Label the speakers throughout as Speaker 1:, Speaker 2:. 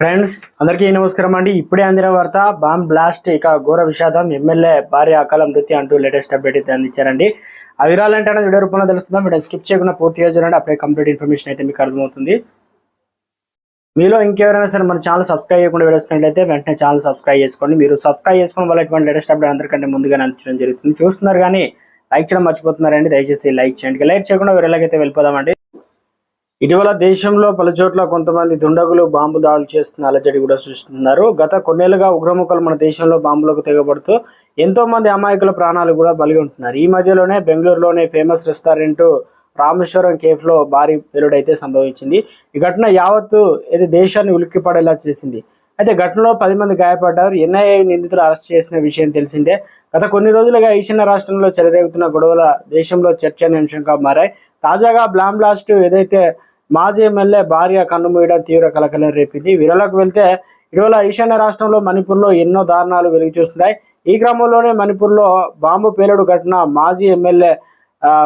Speaker 1: Friends అందరికీ నమస్కారం అండి. ఇప్పుడే అందిన వార్త బాంబ్ బ్లాస్ట్ ఇక ఘోర విషాదం ఎమ్మెల్యే భార్య అకాల మృతి అంటూ లేటెస్ట్ అప్డేట్ అయితే అందించారండి. ఆ వివరాలంటే వీడియో రూపంలో తెలుస్తుందా? వీడియో స్కిప్ చేయకుండా పూర్తిగా చూడండి. అప్పుడే కంప్లీట్ ఇన్ఫర్మేషన్ అయితే మీకు అర్థమవుతుంది. మీలో ఇంకెవరైనా సరే మన ఛానల్ సబ్స్క్రైబ్ చేయకుండా వీడియోస్తున్నట్లయితే వెంటనే ఛానల్ సబ్స్క్రైబ్ చేసుకోండి. మీరు సబ్స్క్రైబ్ చేసుకోవడం వల్ల ఇటువంటి లేటెస్ట్ అప్డేట్ అందరికంటే ముందుగానే అందించడం జరుగుతుంది. చూస్తున్నారు కానీ లైక్ చేయడం మర్చిపోతున్నారండి. దయచేసి లైక్ చేయండి. లైక్ చేయకుండా వీడియోలకైతే వెళ్ళిపోదామండి. ఇటీవల దేశంలో పలుచోట్ల కొంతమంది దుండగులు బాంబు దాడులు చేస్తున్న అలజడి కూడా సృష్టిస్తున్నారు. గత కొన్నేళ్లుగా ఉగ్రముఖలు మన దేశంలో బాంబులకు తెగబడుతూ ఎంతో మంది అమాయకుల ప్రాణాలు కూడా బలి ఉంటున్నారు. ఈ మధ్యలోనే బెంగళూరులోని ఫేమస్ రెస్టారెంట్ రామేశ్వరం కేఫ్ లో భారీ పేలుడైతే సంభవించింది. ఈ ఘటన యావత్తు ఇది దేశాన్ని ఉలిక్కిపడేలా చేసింది. అయితే ఘటనలో 10 మంది గాయపడ్డారు. ఎన్ఐఏ నిందితులు అరెస్ట్ చేసిన విషయం తెలిసిందే. గత కొన్ని రోజులుగా ఈశాన్య రాష్ట్రంలో చెలరేగుతున్న గొడవల దేశంలో చర్చనీయాంశంగా మారాయి. తాజాగా బాంబ్ బ్లాస్ట్ ఏదైతే మాజీ ఎమ్మెల్యే భార్య కన్నుమూయడం తీవ్ర కలకలం రేపింది. వివరాలకు వెళ్తే ఇటీవల ఈశాన్య రాష్ట్రంలో మణిపూర్లో ఎన్నో దారుణాలు వెలుగు చూస్తున్నాయి. ఈ క్రమంలోనే మణిపూర్లో బాంబు పేలుడు ఘటన మాజీ ఎమ్మెల్యే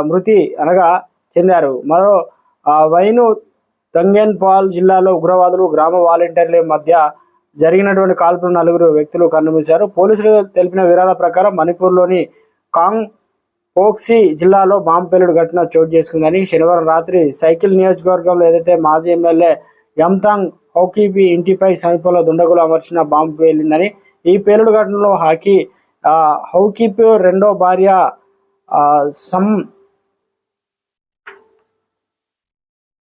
Speaker 1: మృతి చెందారు. మరో వైను తంగేన్ పాల్ జిల్లాలో ఉగ్రవాదులు గ్రామ వాలంటీర్ల మధ్య జరిగినటువంటి కాల్పులు 4 వ్యక్తులు కన్నుమూశారు. పోలీసులు తెలిపిన వివరాల ప్రకారం మణిపూర్లోని కాంగ్ పోక్సీ జిల్లాలో బాంబు పేలుడు ఘటన చోటు చేసుకుందని శనివారం రాత్రి సైకిల్ నియోజకవర్గంలో ఏదైతే మాజీ ఎమ్మెల్యే యమ్తాంగ్ హౌకీపీ ఇంటిపై సమీపంలో దుండగులు అమర్చిన బాంబు పేలిందని, ఈ పేలుడు ఘటనలో హౌకీపీ రెండో భార్య